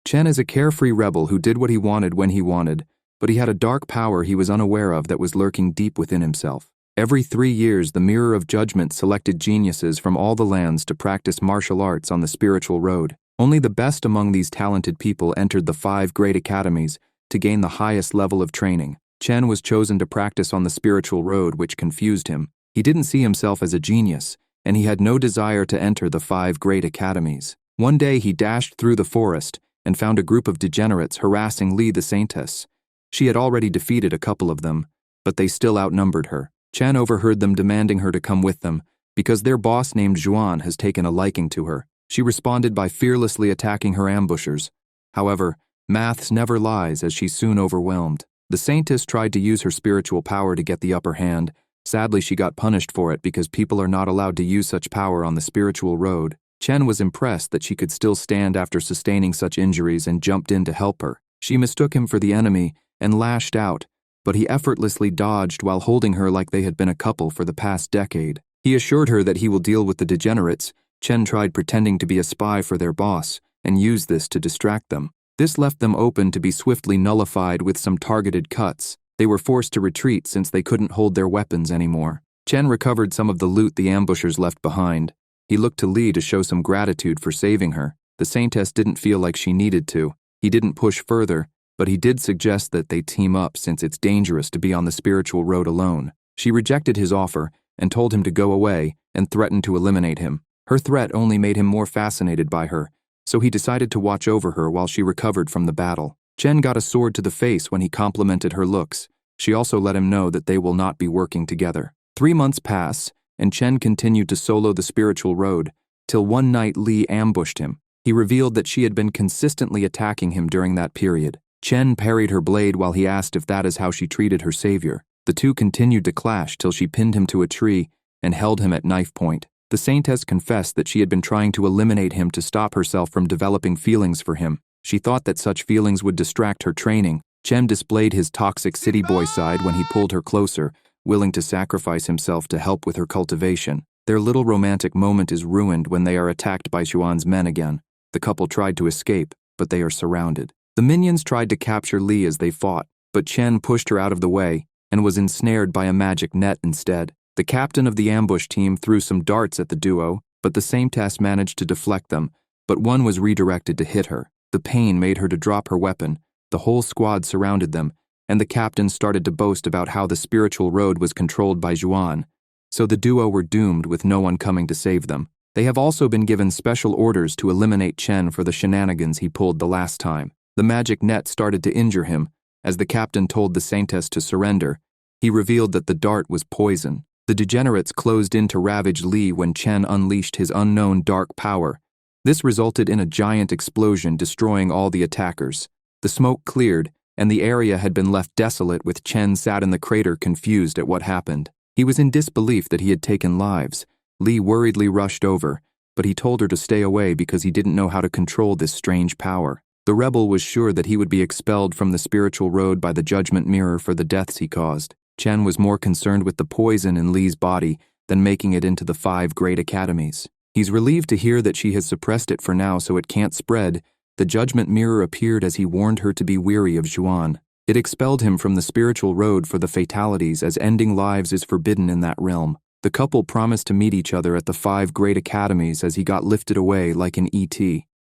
Chen is a carefree rebel who did what he wanted when he wanted, but he had a dark power he was unaware of that was lurking deep within himself. Every 3 years, the Mirror of Judgment selected geniuses from all the lands to practice martial arts on the spiritual road. Only the best among these talented people entered the 5 great academies to gain the highest level of training. Chen was chosen to practice on the spiritual road, which confused him. He didn't see himself as a genius, and he had no desire to enter the 5 great academies. One day he dashed through the forest and found a group of degenerates harassing Li the Saintess. She had already defeated a couple of them, but they still outnumbered her. Chen overheard them demanding her to come with them, because their boss named Zhuan has taken a liking to her. She responded by fearlessly attacking her ambushers. However, maths never lies, as she's soon overwhelmed. The Saintess tried to use her spiritual power to get the upper hand. Sadly, she got punished for it because people are not allowed to use such power on the spiritual road. Chen was impressed that she could still stand after sustaining such injuries and jumped in to help her. She mistook him for the enemy and lashed out, but he effortlessly dodged while holding her like they had been a couple for the past decade. He assured her that he will deal with the degenerates. Chen tried pretending to be a spy for their boss and used this to distract them. This left them open to be swiftly nullified with some targeted cuts. They were forced to retreat since they couldn't hold their weapons anymore. Chen recovered some of the loot the ambushers left behind. He looked to Li to show some gratitude for saving her. The Saintess didn't feel like she needed to. He didn't push further, but he did suggest that they team up since it's dangerous to be on the spiritual road alone. She rejected his offer and told him to go away and threatened to eliminate him. Her threat only made him more fascinated by her, so he decided to watch over her while she recovered from the battle. Chen got a sword to the face when he complimented her looks. She also let him know that they will not be working together. 3 months pass, and Chen continued to solo the spiritual road, till one night Li ambushed him. He revealed that she had been consistently attacking him during that period. Chen parried her blade while he asked if that is how she treated her savior. The two continued to clash till she pinned him to a tree and held him at knife point. The Saintess confessed that she had been trying to eliminate him to stop herself from developing feelings for him. She thought that such feelings would distract her training. Chen displayed his toxic city boy side when he pulled her closer, willing to sacrifice himself to help with her cultivation. Their little romantic moment is ruined when they are attacked by Xuan's men again. The couple tried to escape, but they are surrounded. The minions tried to capture Li as they fought, but Chen pushed her out of the way and was ensnared by a magic net instead. The captain of the ambush team threw some darts at the duo, but the Saintess managed to deflect them, but one was redirected to hit her. The pain made her to drop her weapon. The whole squad surrounded them, and the captain started to boast about how the spiritual road was controlled by Zhuan. So the duo were doomed with no one coming to save them. They have also been given special orders to eliminate Chen for the shenanigans he pulled the last time. The magic net started to injure him. As the captain told the Saintess to surrender, he revealed that the dart was poison. The degenerates closed in to ravage Li when Chen unleashed his unknown dark power. This resulted in a giant explosion, destroying all the attackers. The smoke cleared, and the area had been left desolate with Chen sat in the crater confused at what happened. He was in disbelief that he had taken lives. Li worriedly rushed over, but he told her to stay away because he didn't know how to control this strange power. The rebel was sure that he would be expelled from the spiritual road by the judgment mirror for the deaths he caused. Chen was more concerned with the poison in Li's body than making it into the 5 great academies. He's relieved to hear that she has suppressed it for now so it can't spread. The judgment mirror appeared as he warned her to be weary of Zhuan. It expelled him from the spiritual road for the fatalities, as ending lives is forbidden in that realm. The couple promised to meet each other at the 5 great academies as he got lifted away like an ET.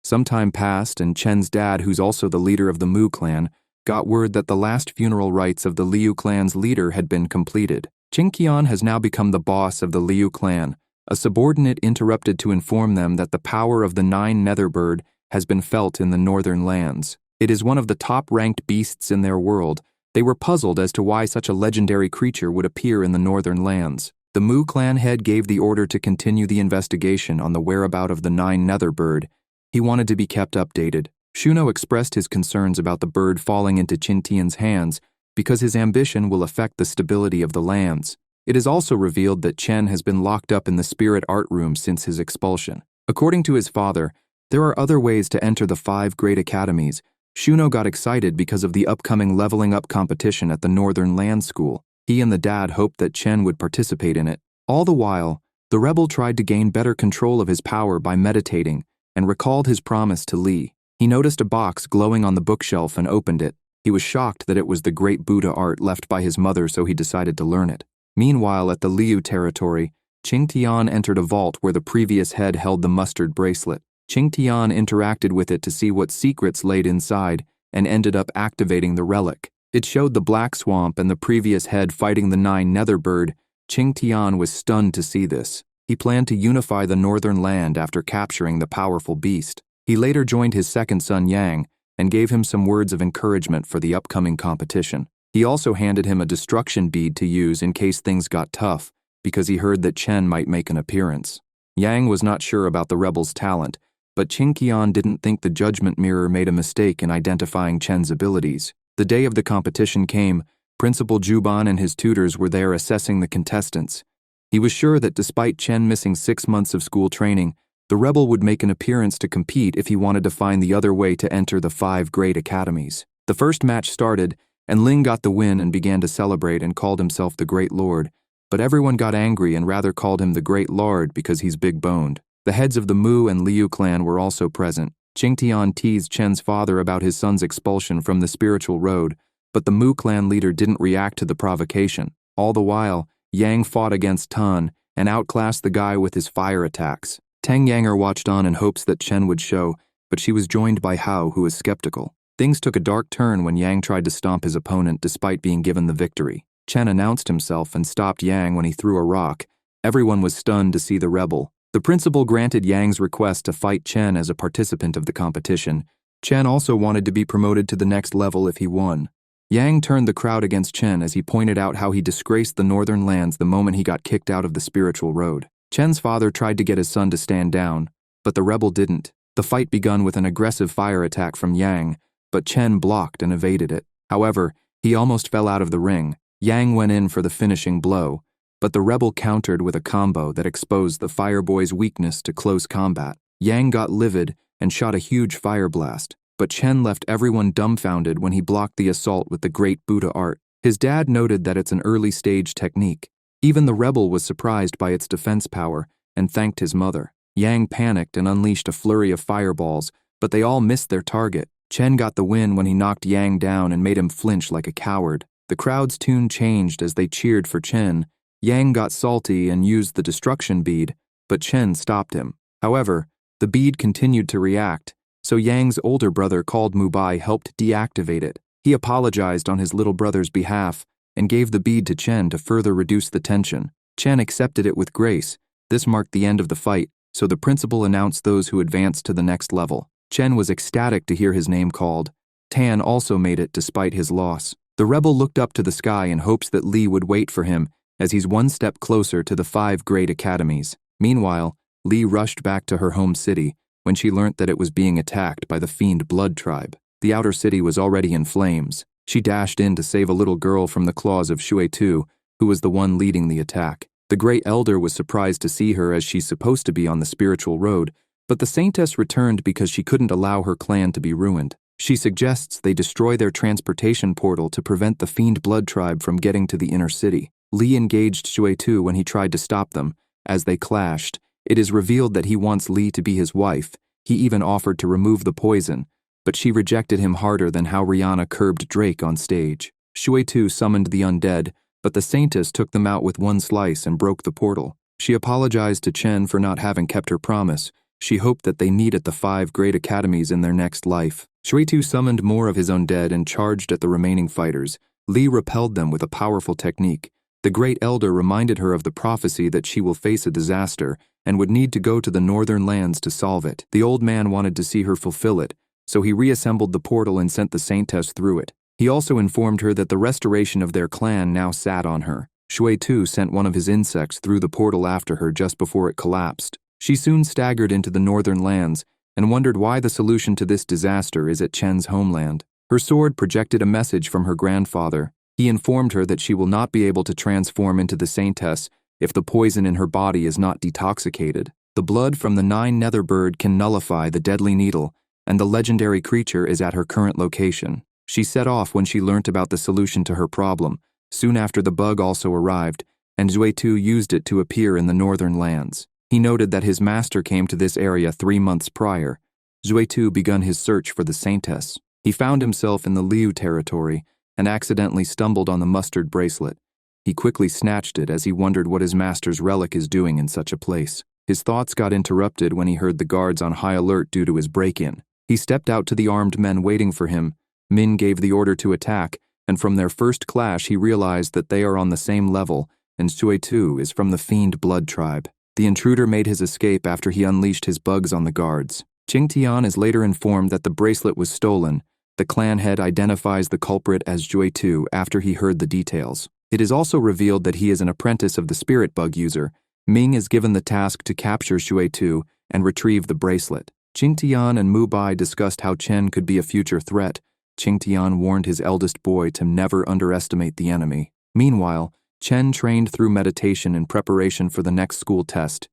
Some time passed, and Chen's dad, who's also the leader of the Mu clan, got word that the last funeral rites of the Liu clan's leader had been completed. Qingqian has now become the boss of the Liu clan. A subordinate interrupted to inform them that the power of the 9 Netherbird has been felt in the northern lands. It is one of the top-ranked beasts in their world. They were puzzled as to why such a legendary creature would appear in the northern lands. The Mu clan head gave the order to continue the investigation on the whereabout of the 9 Netherbird. He wanted to be kept updated. Shuno expressed his concerns about the bird falling into Qingqian's hands because his ambition will affect the stability of the lands. It is also revealed that Chen has been locked up in the spirit art room since his expulsion. According to his father, there are other ways to enter the 5 great academies. Shuno got excited because of the upcoming leveling up competition at the Northern Land School. He and the dad hoped that Chen would participate in it. All the while, the rebel tried to gain better control of his power by meditating and recalled his promise to Li. He noticed a box glowing on the bookshelf and opened it. He was shocked that it was the great Buddha art left by his mother, so he decided to learn it. Meanwhile, at the Liu territory, Qing Tian entered a vault where the previous head held the mustard bracelet. Qing Tian interacted with it to see what secrets laid inside and ended up activating the relic. It showed the black swamp and the previous head fighting the 9 nether bird. Qing Tian was stunned to see this. He planned to unify the northern land after capturing the powerful beast. He later joined his second son Yang and gave him some words of encouragement for the upcoming competition. He also handed him a destruction bead to use in case things got tough, because he heard that Chen might make an appearance. Yang was not sure about the rebel's talent, but Qing Tian didn't think the judgment mirror made a mistake in identifying Chen's abilities. The day of the competition came. Principal Juban and his tutors were there assessing the contestants. He was sure that despite Chen missing 6 months of school training, the rebel would make an appearance to compete if he wanted to find the other way to enter the 5 great academies. The first match started, and Ling got the win and began to celebrate and called himself the Great Lord, but everyone got angry and rather called him the Great Lord because he's big-boned. The heads of the Mu and Liu clan were also present. Qing Tian teased Chen's father about his son's expulsion from the spiritual road, but the Mu clan leader didn't react to the provocation. All the while, Yang fought against Tan and outclassed the guy with his fire attacks. Tang Yanger watched on in hopes that Chen would show, but she was joined by Hao, who was skeptical. Things took a dark turn when Yang tried to stomp his opponent despite being given the victory. Chen announced himself and stopped Yang when he threw a rock. Everyone was stunned to see the rebel. The principal granted Yang's request to fight Chen as a participant of the competition. Chen also wanted to be promoted to the next level if he won. Yang turned the crowd against Chen as he pointed out how he disgraced the northern lands the moment he got kicked out of the spiritual road. Chen's father tried to get his son to stand down, but the rebel didn't. The fight begun with an aggressive fire attack from Yang, but Chen blocked and evaded it. However, he almost fell out of the ring. Yang went in for the finishing blow, but the rebel countered with a combo that exposed the fireboy's weakness to close combat. Yang got livid and shot a huge fire blast, but Chen left everyone dumbfounded when he blocked the assault with the great Buddha art. His dad noted that it's an early-stage technique. Even the rebel was surprised by its defense power and thanked his mother. Yang panicked and unleashed a flurry of fireballs, but they all missed their target. Chen got the win when he knocked Yang down and made him flinch like a coward. The crowd's tune changed as they cheered for Chen. Yang got salty and used the destruction bead, but Chen stopped him. However, the bead continued to react, so Yang's older brother called Mubai helped deactivate it. He apologized on his little brother's behalf and gave the bead to Chen to further reduce the tension. Chen accepted it with grace. This marked the end of the fight, so the principal announced those who advanced to the next level. Chen was ecstatic to hear his name called. Tan also made it despite his loss. The rebel looked up to the sky in hopes that Li would wait for him, as he's one step closer to the 5 great academies. Meanwhile, Li rushed back to her home city when she learnt that it was being attacked by the fiend blood tribe. The outer city was already in flames. She dashed in to save a little girl from the claws of Shui-Tu, who was the one leading the attack. The great elder was surprised to see her as she's supposed to be on the spiritual road, but the saintess returned because she couldn't allow her clan to be ruined. She suggests they destroy their transportation portal to prevent the fiend blood tribe from getting to the inner city. Li engaged Shui-Tu when he tried to stop them. As they clashed, it is revealed that he wants Li to be his wife. He even offered to remove the poison, but she rejected him harder than how Rihanna curbed Drake on stage. Shui-Tu summoned the undead, but the saintess took them out with one slice and broke the portal. She apologized to Chen for not having kept her promise. She hoped that they meet at the 5 great academies in their next life. Shui-Tu summoned more of his undead and charged at the remaining fighters. Li repelled them with a powerful technique. The great elder reminded her of the prophecy that she will face a disaster and would need to go to the northern lands to solve it. The old man wanted to see her fulfill it, so he reassembled the portal and sent the saintess through it. He also informed her that the restoration of their clan now sat on her. Shui-Tu sent one of his insects through the portal after her just before it collapsed. She soon staggered into the northern lands and wondered why the solution to this disaster is at Chen's homeland. Her sword projected a message from her grandfather. He informed her that she will not be able to transform into the saintess if the poison in her body is not detoxicated. The blood from the 9 nether bird can nullify the deadly needle, and the legendary creature is at her current location. She set off when she learnt about the solution to her problem. Soon after, the bug also arrived, and Shui-Tu used it to appear in the northern lands. He noted that his master came to this area 3 months prior. Zhuitu begun his search for the saintess. He found himself in the Liu territory and accidentally stumbled on the mustard bracelet. He quickly snatched it as he wondered what his master's relic is doing in such a place. His thoughts got interrupted when he heard the guards on high alert due to his break-in. He stepped out to the armed men waiting for him. Min gave the order to attack, and from their first clash he realized that they are on the same level, and Zhuitu is from the Fiend Blood tribe. The intruder made his escape after he unleashed his bugs on the guards. Qingtian is later informed that the bracelet was stolen. The clan head identifies the culprit as Zhuitu after he heard the details. It is also revealed that he is an apprentice of the spirit bug user. Ming is given the task to capture Zhuitu and retrieve the bracelet. Qingtian and Mu Bai discussed how Chen could be a future threat. Qingtian warned his eldest boy to never underestimate the enemy. Meanwhile, Chen trained through meditation in preparation for the next school test.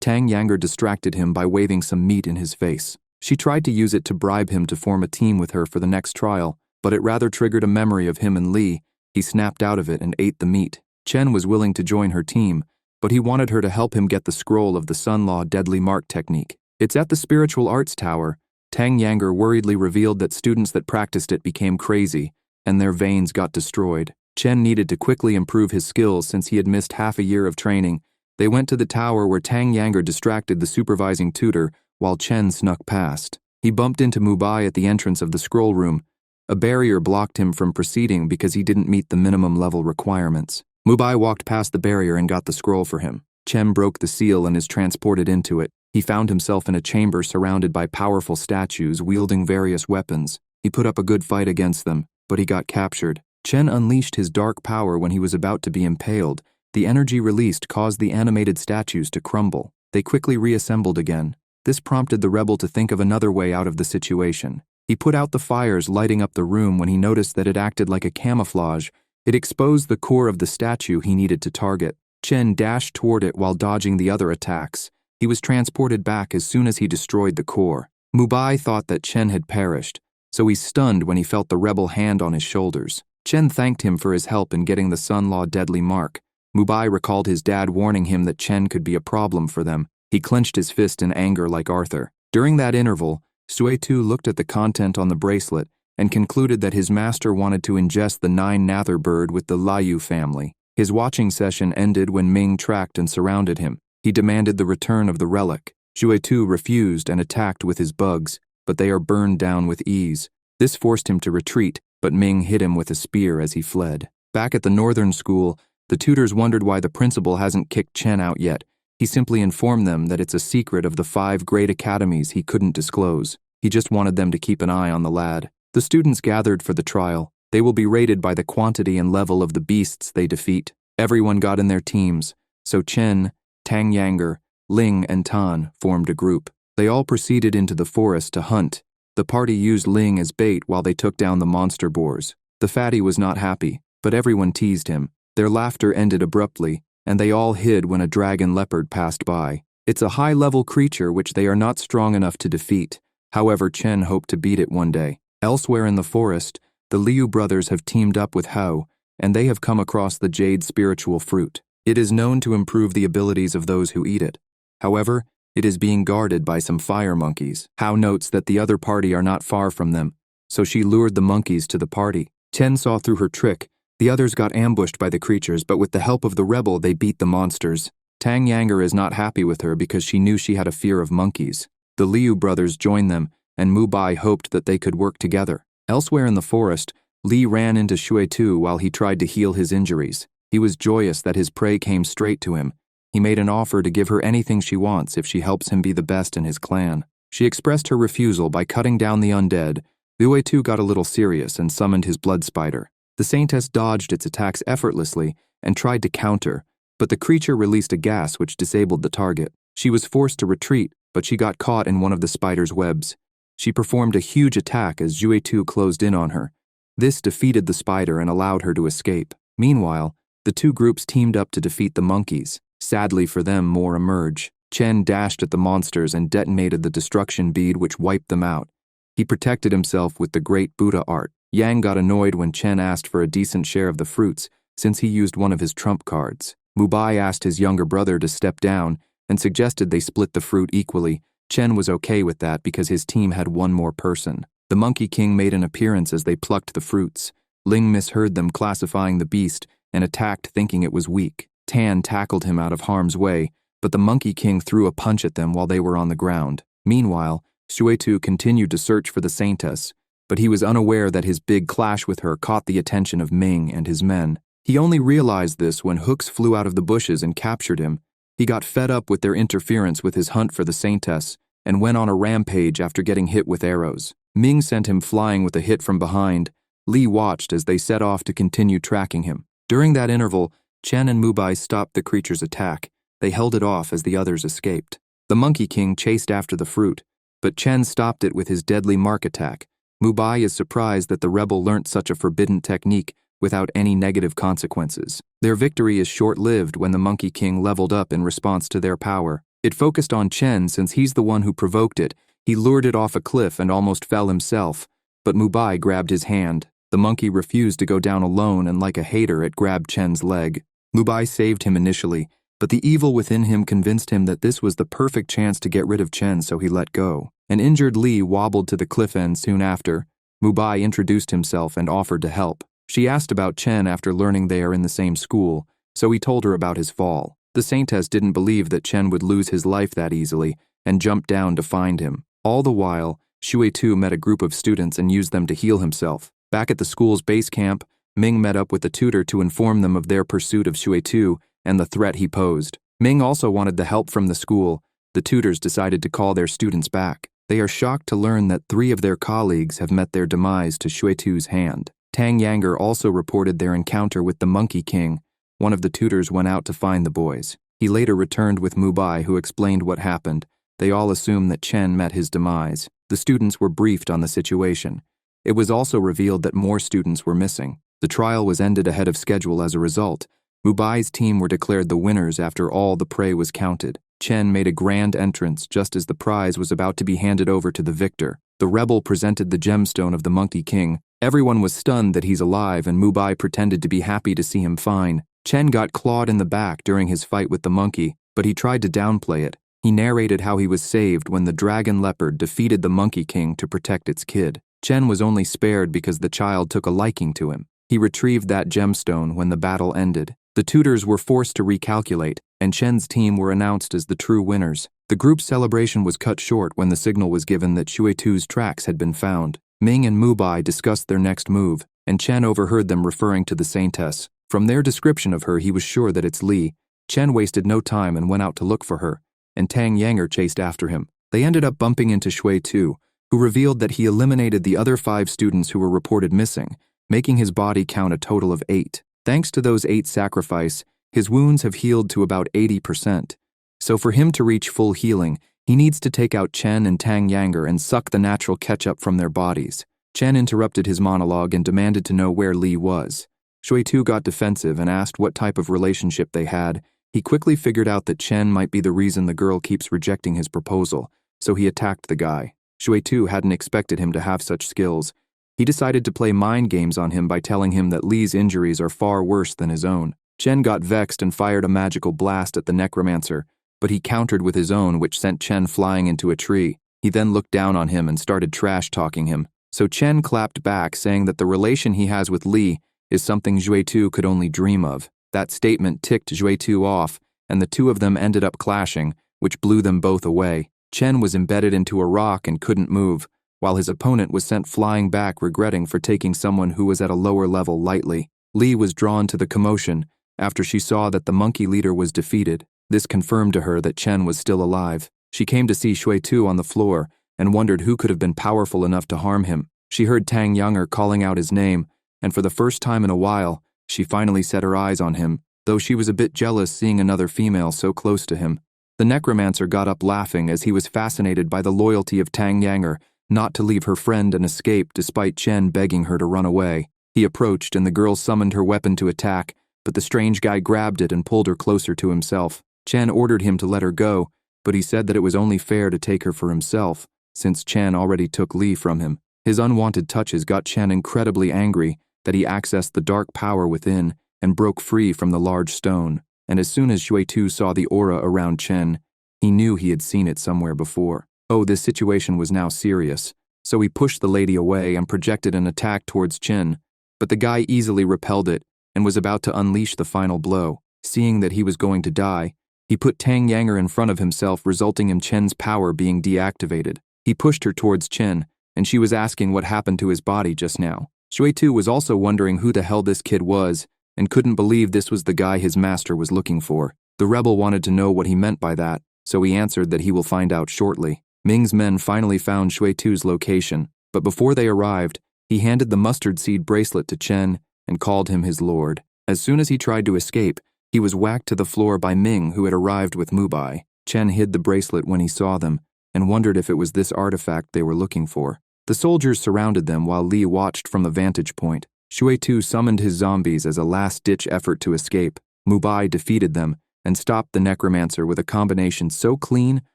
Tang Yanger distracted him by waving some meat in his face. She tried to use it to bribe him to form a team with her for the next trial, but it rather triggered a memory of him and Li. He snapped out of it and ate the meat. Chen was willing to join her team, but he wanted her to help him get the scroll of the Sun Law Deadly Mark technique. It's at the Spiritual Arts Tower. Tang Yanger worriedly revealed that students that practiced it became crazy, and their veins got destroyed. Chen needed to quickly improve his skills since he had missed half a year of training. They went to the tower where Tang Yanger distracted the supervising tutor while Chen snuck past. He bumped into Mu Bai at the entrance of the scroll room. A barrier blocked him from proceeding because he didn't meet the minimum level requirements. Mu Bai walked past the barrier and got the scroll for him. Chen broke the seal and is transported into it. He found himself in a chamber surrounded by powerful statues wielding various weapons. He put up a good fight against them, but he got captured. Chen unleashed his dark power when he was about to be impaled. The energy released caused the animated statues to crumble. They quickly reassembled again. This prompted the rebel to think of another way out of the situation. He put out the fires lighting up the room when he noticed that it acted like a camouflage. It exposed the core of the statue he needed to target. Chen dashed toward it while dodging the other attacks. He was transported back as soon as he destroyed the core. Mu Bai thought that Chen had perished, so he's stunned when he felt the rebel hand on his shoulders. Chen thanked him for his help in getting the Sun Law Deadly Mark. Mu Bai recalled his dad warning him that Chen could be a problem for them. He clenched his fist in anger like Arthur. During that interval, Zhuitu looked at the content on the bracelet and concluded that his master wanted to ingest the 9-nather bird with the Liu family. His watching session ended when Ming tracked and surrounded him. He demanded the return of the relic. Zhuitu refused and attacked with his bugs, but they are burned down with ease. This forced him to retreat, but Ming hit him with a spear as he fled. Back at the northern school, the tutors wondered why the principal hasn't kicked Chen out yet. He simply informed them that it's a secret of the 5 great academies he couldn't disclose. He just wanted them to keep an eye on the lad. The students gathered for the trial. They will be rated by the quantity and level of the beasts they defeat. Everyone got in their teams, so Chen, Tang Yanger, Ling, and Tan formed a group. They all proceeded into the forest to hunt. The party used Ling as bait while they took down the monster boars. The fatty was not happy, but everyone teased him. Their laughter ended abruptly, and they all hid when a dragon leopard passed by. It's a high-level creature which they are not strong enough to defeat. However, Chen hoped to beat it one day. Elsewhere in the forest, the Liu brothers have teamed up with Hao, and they have come across the jade spiritual fruit. It is known to improve the abilities of those who eat it. However, it is being guarded by some fire monkeys. Hao notes that the other party are not far from them, so she lured the monkeys to the party. Chen saw through her trick. The others got ambushed by the creatures, but with the help of the rebel, they beat the monsters. Tang Yanger is not happy with her because she knew she had a fear of monkeys. The Liu brothers joined them, and Mu Bai hoped that they could work together. Elsewhere in the forest, Li ran into Zhuitu while he tried to heal his injuries. He was joyous that his prey came straight to him. He made an offer to give her anything she wants if she helps him be the best in his clan. She expressed her refusal by cutting down the undead. Zhuitu got a little serious and summoned his blood spider. The saintess dodged its attacks effortlessly and tried to counter, but the creature released a gas which disabled the target. She was forced to retreat, but she got caught in one of the spider's webs. She performed a huge attack as Zhuitu closed in on her. This defeated the spider and allowed her to escape. Meanwhile, the two groups teamed up to defeat the monkeys. Sadly for them, more emerge. Chen dashed at the monsters and detonated the destruction bead which wiped them out. He protected himself with the great Buddha art. Yang got annoyed when Chen asked for a decent share of the fruits, since he used one of his trump cards. Mu Bai asked his younger brother to step down and suggested they split the fruit equally, Chen was okay with that because his team had one more person. The Monkey King made an appearance as they plucked the fruits. Ling misheard them classifying the beast and attacked thinking it was weak. Tan tackled him out of harm's way, but the Monkey King threw a punch at them while they were on the ground. Meanwhile, Xuetu continued to search for the Saintess, but he was unaware that his big clash with her caught the attention of Ming and his men. He only realized this when hooks flew out of the bushes and captured him. He got fed up with their interference with his hunt for the Saintess and went on a rampage after getting hit with arrows. Ming sent him flying with a hit from behind. Li watched as they set off to continue tracking him. During that interval, Chen and Mubai stopped the creature's attack. They held it off as the others escaped. The Monkey King chased after the fruit, but Chen stopped it with his deadly mark attack. Mubai is surprised that the rebel learnt such a forbidden technique without any negative consequences. Their victory is short-lived when the Monkey King leveled up in response to their power. It focused on Chen since he's the one who provoked it. He lured it off a cliff and almost fell himself, but Mubai grabbed his hand. The monkey refused to go down alone, and like a hater, it grabbed Chen's leg. Mubai saved him initially, but the evil within him convinced him that this was the perfect chance to get rid of Chen, so he let go. An injured Li wobbled to the cliff end soon after. Mubai introduced himself and offered to help. She asked about Chen after learning they are in the same school, so he told her about his fall. The Saintess didn't believe that Chen would lose his life that easily and jumped down to find him. All the while, Xuetu met a group of students and used them to heal himself. Back at the school's base camp, Ming met up with the tutor to inform them of their pursuit of Xuetu and the threat he posed. Ming also wanted the help from the school. The tutors decided to call their students back. They are shocked to learn that 3 of their colleagues have met their demise to Xuetu's hand. Tang Yanger also reported their encounter with the Monkey King. One of the tutors went out to find the boys. He later returned with Mubai, who explained what happened. They all assumed that Chen met his demise. The students were briefed on the situation. It was also revealed that more students were missing. The trial was ended ahead of schedule as a result. Mubai's team were declared the winners after all the prey was counted. Chen made a grand entrance just as the prize was about to be handed over to the victor. The rebel presented the gemstone of the Monkey King. Everyone was stunned that he's alive, and Mubai pretended to be happy to see him fine. Chen got clawed in the back during his fight with the monkey, but he tried to downplay it. He narrated how he was saved when the dragon leopard defeated the Monkey King to protect its kid. Chen was only spared because the child took a liking to him. He retrieved that gemstone when the battle ended. The tutors were forced to recalculate, and Chen's team were announced as the true winners. The group's celebration was cut short when the signal was given that Xuetu's tracks had been found. Ming and Mubai discussed their next move, and Chen overheard them referring to the Saintess. From their description of her, he was sure that it's Li. Chen wasted no time and went out to look for her, and Tang Yanger chased after him. They ended up bumping into Xuetu, who revealed that he eliminated the other 5 students who were reported missing, making his body count a total of 8. Thanks to those 8 sacrifice, his wounds have healed to about 80%. So for him to reach full healing, he needs to take out Chen and Tang Yanger and suck the natural ketchup from their bodies. Chen interrupted his monologue and demanded to know where Li was. Xuetu got defensive and asked what type of relationship they had. He quickly figured out that Chen might be the reason the girl keeps rejecting his proposal, so he attacked the guy. Xuetu hadn't expected him to have such skills. He decided to play mind games on him by telling him that Li's injuries are far worse than his own. Chen got vexed and fired a magical blast at the necromancer, but he countered with his own, which sent Chen flying into a tree. He then looked down on him and started trash-talking him. So Chen clapped back, saying that the relation he has with Li is something Xuetu could only dream of. That statement ticked Xuetu off, and the 2 of them ended up clashing, which blew them both away. Chen was embedded into a rock and couldn't move, while his opponent was sent flying back, regretting for taking someone who was at a lower level lightly. Li was drawn to the commotion after she saw that the monkey leader was defeated. This confirmed to her that Chen was still alive. She came to see Xuetu on the floor and wondered who could have been powerful enough to harm him. She heard Tang Yanger calling out his name, and for the first time in a while, she finally set her eyes on him, though she was a bit jealous seeing another female so close to him. The necromancer got up laughing as he was fascinated by the loyalty of Tang Yanger not to leave her friend and escape despite Chen begging her to run away. He approached and the girl summoned her weapon to attack, but the strange guy grabbed it and pulled her closer to himself. Chen ordered him to let her go, but he said that it was only fair to take her for himself, since Chen already took Li from him. His unwanted touches got Chen incredibly angry that he accessed the dark power within and broke free from the large stone, and as soon as Xuetu saw the aura around Chen, he knew he had seen it somewhere before. Oh, this situation was now serious, so he pushed the lady away and projected an attack towards Chen, but the guy easily repelled it and was about to unleash the final blow. Seeing that he was going to die, he put Tang Yanger in front of himself, resulting in Chen's power being deactivated. He pushed her towards Chen, and she was asking what happened to his body just now. Shui Tu was also wondering who the hell this kid was, and couldn't believe this was the guy his master was looking for. The rebel wanted to know what he meant by that, so he answered that he will find out shortly. Ming's men finally found Shui Tu's location, but before they arrived, he handed the mustard seed bracelet to Chen and called him his lord. As soon as he tried to escape, he was whacked to the floor by Ming, who had arrived with Mubai. Chen hid the bracelet when he saw them and wondered if it was this artifact they were looking for. The soldiers surrounded them while Li watched from the vantage point. Shui Tu summoned his zombies as a last-ditch effort to escape. Mubai defeated them and stopped the necromancer with a combination so clean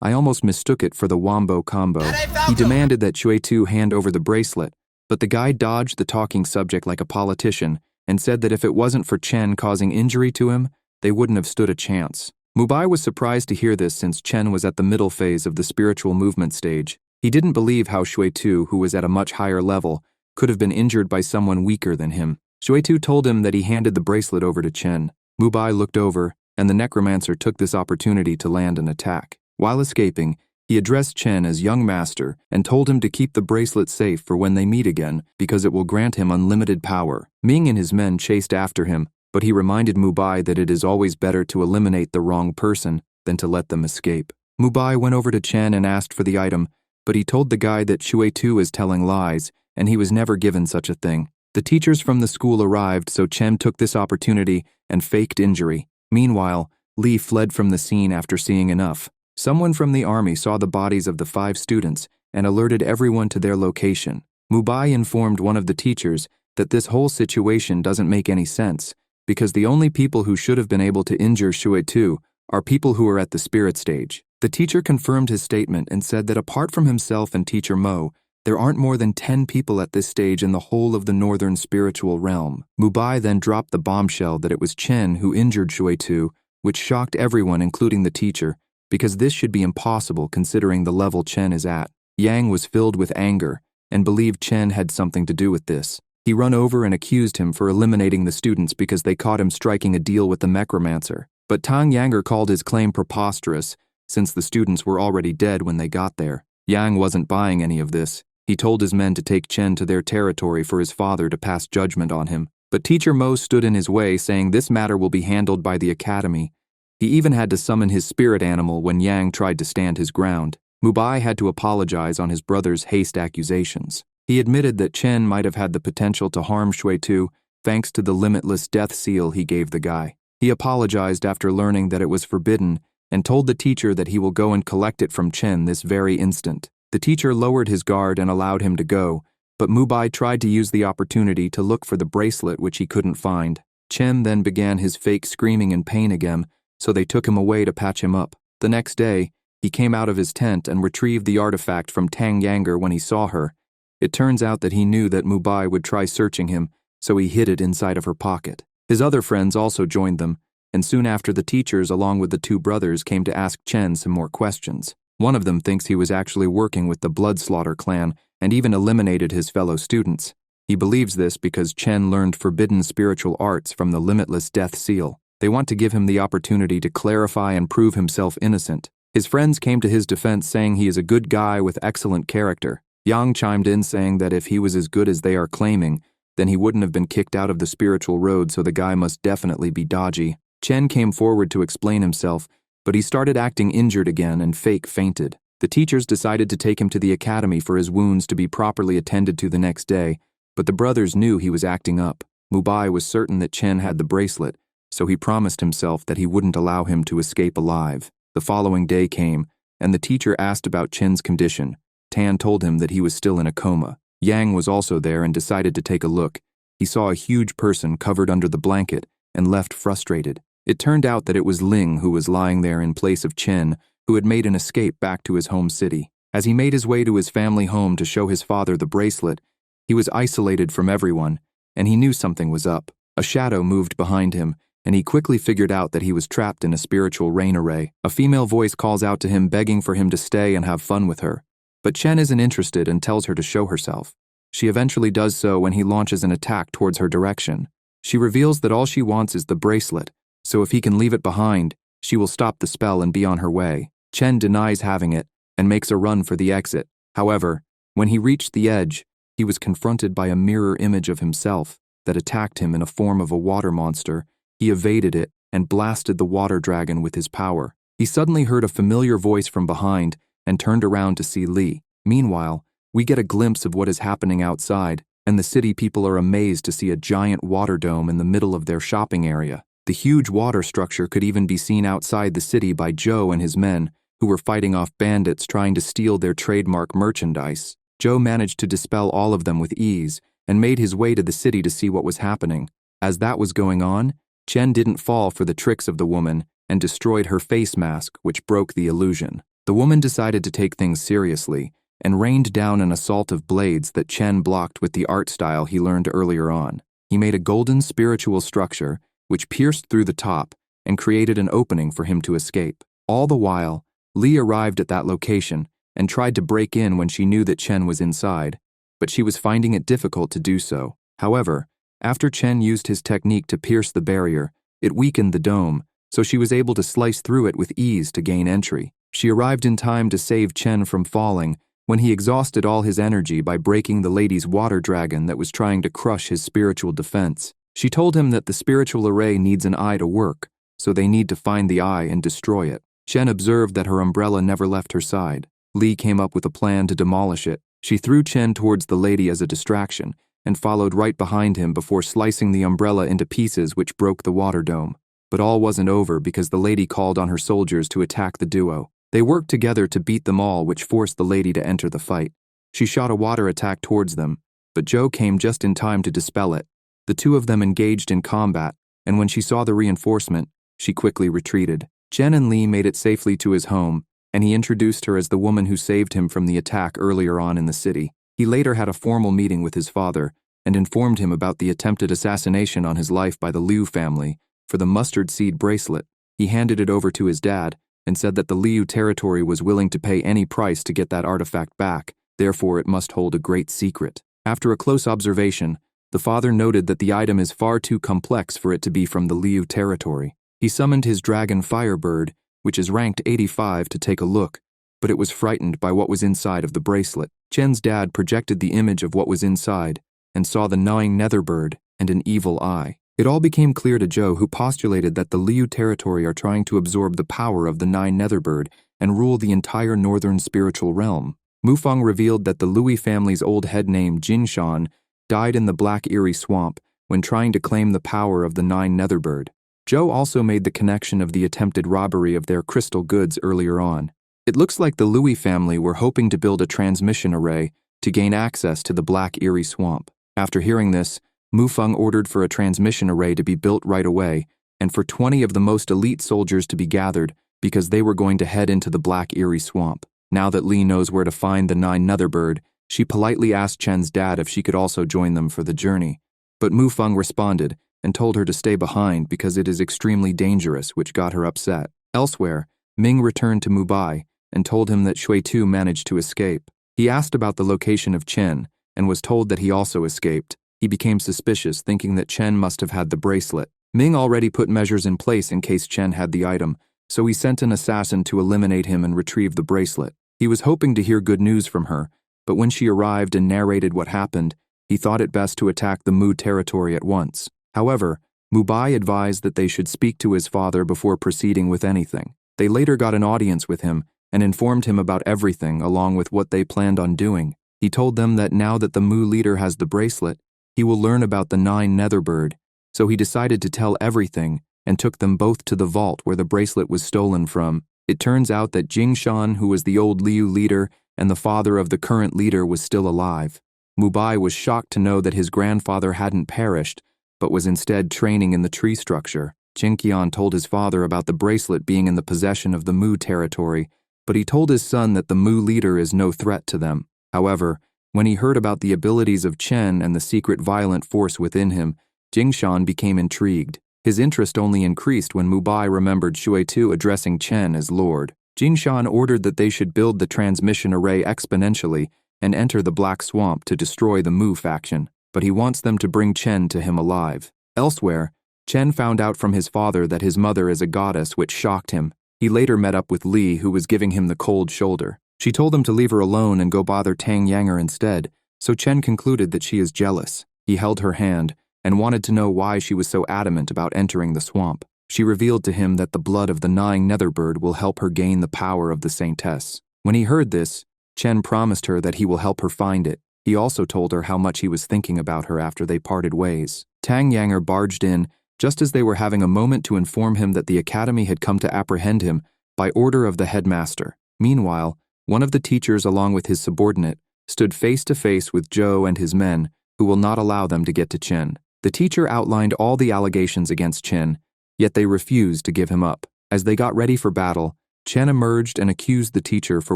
I almost mistook it for the Wombo combo. He demanded that Shui Tu hand over the bracelet, but the guy dodged the talking subject like a politician and said that if it wasn't for Chen causing injury to him, they wouldn't have stood a chance. Mubai was surprised to hear this since Chen was at the middle phase of the spiritual movement stage. He didn't believe how Shui Tu, who was at a much higher level, could have been injured by someone weaker than him. Shui Tu told him that he handed the bracelet over to Chen. Mubai looked over, and the necromancer took this opportunity to land an attack. While escaping, he addressed Chen as young master and told him to keep the bracelet safe for when they meet again because it will grant him unlimited power. Ming and his men chased after him, but he reminded Mubai that it is always better to eliminate the wrong person than to let them escape. Mubai went over to Chen and asked for the item, but he told the guy that Shui Tu is telling lies, and he was never given such a thing. The teachers from the school arrived, so Chen took this opportunity and faked injury. Meanwhile, Li fled from the scene after seeing enough. Someone from the army saw the bodies of the 5 students and alerted everyone to their location. Mubai informed one of the teachers that this whole situation doesn't make any sense, because the only people who should have been able to injure Shui Tu are people who are at the spirit stage. The teacher confirmed his statement and said that apart from himself and teacher Mo, there aren't more than 10 people at this stage in the whole of the northern spiritual realm. Mubai then dropped the bombshell that it was Chen who injured Shui Tu, which shocked everyone including the teacher, because this should be impossible considering the level Chen is at. Yang was filled with anger and believed Chen had something to do with this. He ran over and accused him for eliminating the students because they caught him striking a deal with the necromancer. But Tang Yanger called his claim preposterous, since the students were already dead when they got there. Yang wasn't buying any of this. He told his men to take Chen to their territory for his father to pass judgment on him. But teacher Mo stood in his way, saying this matter will be handled by the academy. He even had to summon his spirit animal when Yang tried to stand his ground. Mubai had to apologize on his brother's haste accusations. He admitted that Chen might have had the potential to harm Shui Tu thanks to the limitless death seal he gave the guy. He apologized after learning that it was forbidden and told the teacher that he will go and collect it from Chen this very instant. The teacher lowered his guard and allowed him to go, but Mubai tried to use the opportunity to look for the bracelet which he couldn't find. Chen then began his fake screaming in pain again, so they took him away to patch him up. The next day, he came out of his tent and retrieved the artifact from Tang Yanger when he saw her. It turns out that he knew that Mubai would try searching him, so he hid it inside of her pocket. His other friends also joined them, and soon after the teachers along with the 2 brothers came to ask Chen some more questions. One of them thinks he was actually working with the Bloodslaughter clan and even eliminated his fellow students. He believes this because Chen learned forbidden spiritual arts from the limitless death seal. They want to give him the opportunity to clarify and prove himself innocent. His friends came to his defense saying he is a good guy with excellent character. Yang chimed in saying that if he was as good as they are claiming, then he wouldn't have been kicked out of the spiritual road, so the guy must definitely be dodgy. Chen came forward to explain himself, but he started acting injured again and fake fainted. The teachers decided to take him to the academy for his wounds to be properly attended to the next day, but the brothers knew he was acting up. Mubai was certain that Chen had the bracelet, so he promised himself that he wouldn't allow him to escape alive. The following day came, and the teacher asked about Chen's condition. Tan told him that he was still in a coma. Yang was also there and decided to take a look. He saw a huge person covered under the blanket and left frustrated. It turned out that it was Ling who was lying there in place of Chen, who had made an escape back to his home city. As he made his way to his family home to show his father the bracelet, he was isolated from everyone, and he knew something was up. A shadow moved behind him, and he quickly figured out that he was trapped in a spiritual rain array. A female voice calls out to him, begging for him to stay and have fun with her. But Chen isn't interested and tells her to show herself. She eventually does so when he launches an attack towards her direction. She reveals that all she wants is the bracelet, so if he can leave it behind, she will stop the spell and be on her way. Chen denies having it and makes a run for the exit. However, when he reached the edge, he was confronted by a mirror image of himself that attacked him in a form of a water monster. He evaded it and blasted the water dragon with his power. He suddenly heard a familiar voice from behind and turned around to see Lee. Meanwhile, we get a glimpse of what is happening outside, and the city people are amazed to see a giant water dome in the middle of their shopping area. The huge water structure could even be seen outside the city by Joe and his men, who were fighting off bandits trying to steal their trademark merchandise. Joe managed to dispel all of them with ease and made his way to the city to see what was happening. As that was going on, Chen didn't fall for the tricks of the woman and destroyed her face mask, which broke the illusion. The woman decided to take things seriously and rained down an assault of blades that Chen blocked with the art style he learned earlier on. He made a golden spiritual structure which pierced through the top and created an opening for him to escape. All the while, Lee arrived at that location and tried to break in when she knew that Chen was inside, but she was finding it difficult to do so. However, after Chen used his technique to pierce the barrier, it weakened the dome, so she was able to slice through it with ease to gain entry. She arrived in time to save Chen from falling when he exhausted all his energy by breaking the lady's water dragon that was trying to crush his spiritual defense. She told him that the spiritual array needs an eye to work, so they need to find the eye and destroy it. Chen observed that her umbrella never left her side. Lee came up with a plan to demolish it. She threw Chen towards the lady as a distraction and followed right behind him before slicing the umbrella into pieces, which broke the water dome. But all wasn't over because the lady called on her soldiers to attack the duo. They worked together to beat them all, which forced the lady to enter the fight. She shot a water attack towards them, but Joe came just in time to dispel it. The two of them engaged in combat, and when she saw the reinforcement, she quickly retreated. Chen and Lee made it safely to his home, and he introduced her as the woman who saved him from the attack earlier on in the city. He later had a formal meeting with his father and informed him about the attempted assassination on his life by the Liu family for the mustard seed bracelet. He handed it over to his dad and said that the Liu territory was willing to pay any price to get that artifact back, therefore it must hold a great secret. After a close observation, the father noted that the item is far too complex for it to be from the Liu territory. He summoned his dragon Firebird, which is ranked 85, to take a look, but it was frightened by what was inside of the bracelet. Chen's dad projected the image of what was inside and saw the gnawing netherbird and an evil eye. It all became clear to Joe, who postulated that the Liu territory are trying to absorb the power of the 9 netherbird and rule the entire northern spiritual realm. Mufeng revealed that the Lui family's old head named Jinshan died in the Black Eerie Swamp when trying to claim the power of the 9 netherbird. Joe also made the connection of the attempted robbery of their crystal goods earlier on. It looks like the Lui family were hoping to build a transmission array to gain access to the Black Eerie Swamp. After hearing this, Mufeng ordered for a transmission array to be built right away and for 20 of the most elite soldiers to be gathered because they were going to head into the Black Eerie Swamp. Now that Lee knows where to find the 9 netherbird, she politely asked Chen's dad if she could also join them for the journey. But Mufeng responded and told her to stay behind because it is extremely dangerous, which got her upset. Elsewhere, Ming returned to Mubai and told him that Shui Tu managed to escape. He asked about the location of Chen and was told that he also escaped. He became suspicious, thinking that Chen must have had the bracelet. Ming already put measures in place in case Chen had the item, so he sent an assassin to eliminate him and retrieve the bracelet. He was hoping to hear good news from her, but when she arrived and narrated what happened, he thought it best to attack the Mu territory at once. However, Mubai advised that they should speak to his father before proceeding with anything. They later got an audience with him and informed him about everything along with what they planned on doing. He told them that now that the Mu leader has the bracelet, he will learn about the 9 netherbird, so he decided to tell everything and took them both to the vault where the bracelet was stolen from. It turns out that Jingshan, who was the old Liu leader and the father of the current leader, was still alive. Mubai was shocked to know that his grandfather hadn't perished, but was instead training in the tree structure. Jinqian told his father about the bracelet being in the possession of the Mu territory, but he told his son that the Mu leader is no threat to them. However, when he heard about the abilities of Chen and the secret violent force within him, Jingshan became intrigued. His interest only increased when Mubai remembered Shui-Tu addressing Chen as Lord. Jingshan ordered that they should build the transmission array exponentially and enter the Black Swamp to destroy the Mu faction, but he wants them to bring Chen to him alive. Elsewhere, Chen found out from his father that his mother is a goddess, which shocked him. He later met up with Li, who was giving him the cold shoulder. She told him to leave her alone and go bother Tang Yanger instead, so Chen concluded that she is jealous. He held her hand and wanted to know why she was so adamant about entering the swamp. She revealed to him that the blood of the gnawing netherbird will help her gain the power of the saintess. When he heard this, Chen promised her that he will help her find it. He also told her how much he was thinking about her after they parted ways. Tang Yanger barged in just as they were having a moment to inform him that the academy had come to apprehend him by order of the headmaster. Meanwhile, one of the teachers, along with his subordinate, stood face to face with Zhou and his men, who will not allow them to get to Chen. The teacher outlined all the allegations against Chen, yet they refused to give him up. As they got ready for battle, Chen emerged and accused the teacher for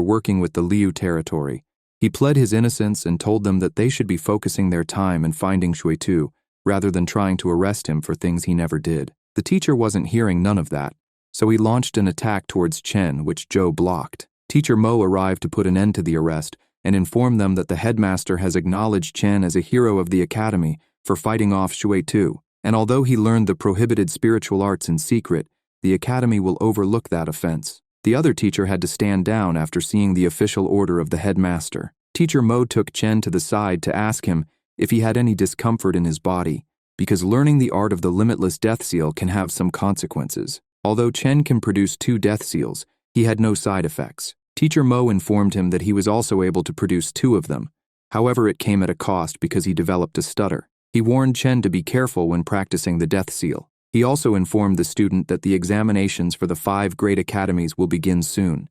working with the Liu territory. He pled his innocence and told them that they should be focusing their time in finding Shui-Tu, rather than trying to arrest him for things he never did. The teacher wasn't hearing none of that, so he launched an attack towards Chen, which Zhou blocked. Teacher Mo arrived to put an end to the arrest and inform them that the headmaster has acknowledged Chen as a hero of the academy for fighting off Shui-Tu, and although he learned the prohibited spiritual arts in secret, the academy will overlook that offense. The other teacher had to stand down after seeing the official order of the headmaster. Teacher Mo took Chen to the side to ask him if he had any discomfort in his body, because learning the art of the limitless death seal can have some consequences. Although Chen can produce 2 death seals, he had no side effects. Teacher Mo informed him that he was also able to produce 2 of them. However, it came at a cost because he developed a stutter. He warned Chen to be careful when practicing the death seal. He also informed the student that the examinations for the 5 great academies will begin soon,